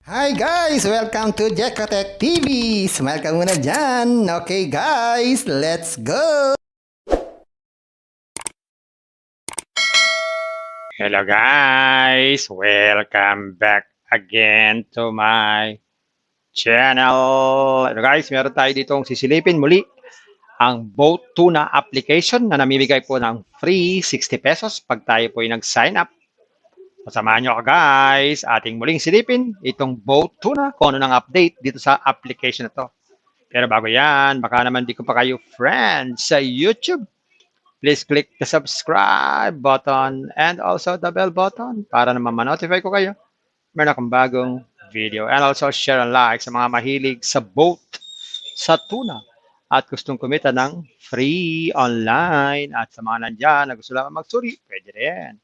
Hi guys! Welcome to Jekotech TV! Smile ka muna dyan! Okay guys, let's go! Hello guys! Welcome back again to my channel. Hello guys, meron tayo ditong sisilipin muli ang Boat Tuna application na namimigay po ng free 60 pesos pag tayo po ay nag-sign up. Samahan nyo ako guys, ating muling silipin itong Boat Tuna kung ano ng update dito sa application na to. Pero bago yan, baka naman di ko pa kayo friends sa YouTube. Please click the subscribe button and also the bell button para naman ma-notify ko kayo. Meron akong bagong video. And also share and like sa mga mahilig sa boat, sa tuna, at gustong kumita ng free online. At sa mga nandyan na gusto lang magsuri, pwede rin.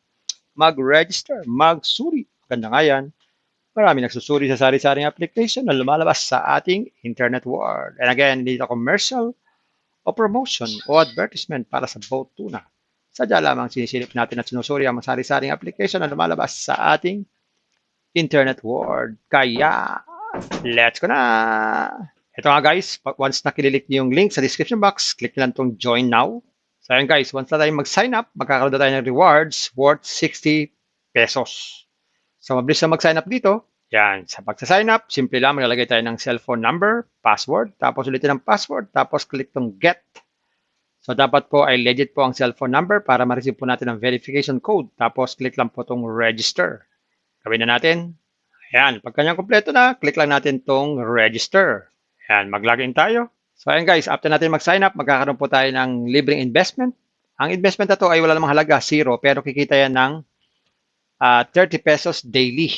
Mag-register, magsuri. Ganda nga yan. Marami nagsusuri sa sari-saring application na lumalabas sa ating internet world. And again, hindi ito commercial o promotion o advertisement para sa Boat Tuna. Sadya lamang sinisilip natin at sinusuri ang sari-saring application na lumalabas sa ating internet world. Kaya, let's go na! Ito nga guys, once nakililik niyo yung link sa description box, click lang itong join now. So ayun guys, once na tayo mag-sign up, magkakaroon na tayo ng rewards worth 60 pesos. So mabilis na mag-sign up dito. Yan, sa pagsa-sign up, simple lang maglalagay tayo ng cellphone number, password, tapos ulitin ang password, tapos click tong get. So dapat po ay legit po ang cellphone number para ma-receive po natin ang verification code. Tapos click lang po tong register. Gawin na natin. Ayan, pag kanyang kompleto na, click lang natin tong register. Ayan, mag-login tayo. So ayan guys, after natin mag-sign up, magkakaroon po tayo ng libreng investment. Ang investment na to ay wala namang halaga, zero, pero kikita yan ng 30 pesos daily.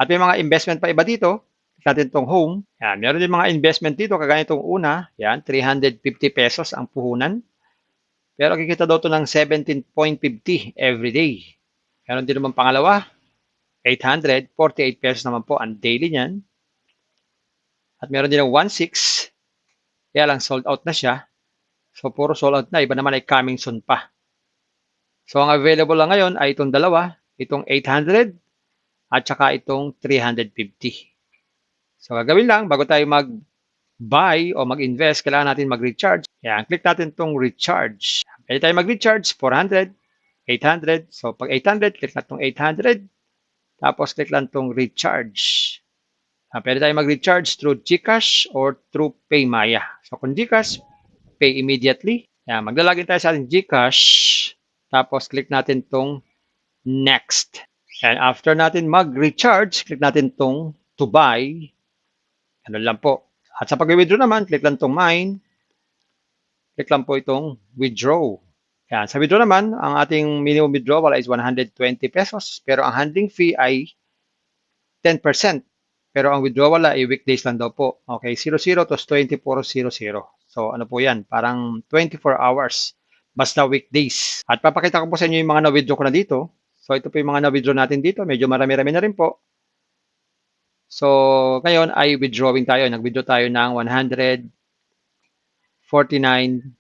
At may mga investment pa iba dito. Click natin itong home. Yan, meron din mga investment dito. Kagaya itong una. Yan, 350 pesos ang puhunan. Pero kikita daw ito ng 17.50 every day. Meron din naman pangalawa. 848 pesos naman po ang daily niyan. At meron din ng 1.6. Kaya lang sold out na siya. So, puro sold out na. Iba naman ay coming soon pa. So, ang available lang ngayon ay itong dalawa. Itong 800 at saka itong 350. So, gagawin lang, bago tayo mag-buy o mag-invest, kailangan natin mag-recharge. Yan, click natin itong recharge. Pwede tayo mag-recharge, 400, 800. So, pag 800, click natin itong 800. Tapos, click lang itong recharge. Pwede tayo mag-recharge through GCash or through PayMaya. So, kung GCash, pay immediately. Yan, maglalagin tayo sa ating GCash. Tapos, click natin itong next. And after natin mag-recharge, click natin itong to buy. Ano lang po. At sa pag-withdraw naman, click lang itong mine. Click lang po itong withdraw. Yan. Sa withdraw naman, ang ating minimum withdrawal is 120 pesos. Pero ang handling fee ay 10%. Pero ang withdrawal ay weekdays lang daw po. Okay, 00 to 2400. So ano po yan? Parang 24 hours. Basta weekdays. At papakita ko po sa inyo yung mga na-withdraw ko na dito. So ito po yung mga na-withdraw natin dito. Medyo marami-rami na rin po. So ngayon ay withdrawing tayo. Nag-withdraw tayo ng 149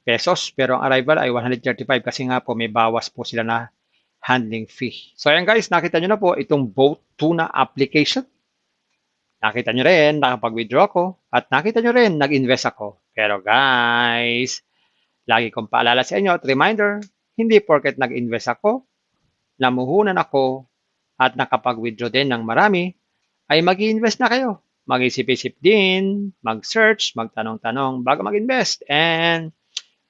pesos. Pero ang arrival ay 135 kasi nga po may bawas po sila na handling fee. So ayan guys, nakita nyo na po itong Boat Tuna application. Nakita nyo rin, nakapag-withdraw ako. At nakita nyo rin, nag-invest ako. Pero guys, lagi kong paalala sa inyo at reminder, hindi porket nag-invest ako, namuhunan ako, at nakapag-withdraw din ng marami, ay mag-invest na kayo. Mag-isip-isip din, mag-search, magtanong-tanong bago mag-invest. And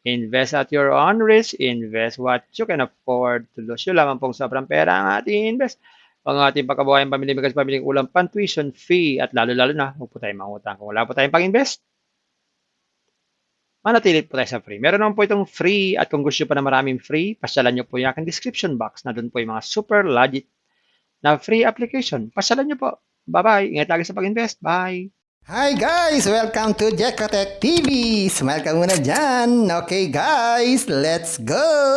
invest at your own risk, invest what you can afford to lose. Yun lamang pong sobrang pera ang ating invest. Ang ating pagkabuhayan pamilya, bigas pamiling ulam, pan, tuition, fee, at lalo-lalo na, huwag po tayong mangutang. Kung wala po tayong pang-invest, manatili po tayo sa free. Meron naman po itong free at kung gusto pa na maraming free, pasyalan nyo po yung aking description box na doon po yung mga super legit na free application. Pasyalan nyo po. Bye-bye. Ingat lagi sa pag-invest. Bye. Hi guys! Welcome to Jekotech TV! Smile ka muna dyan! Okay guys, let's go!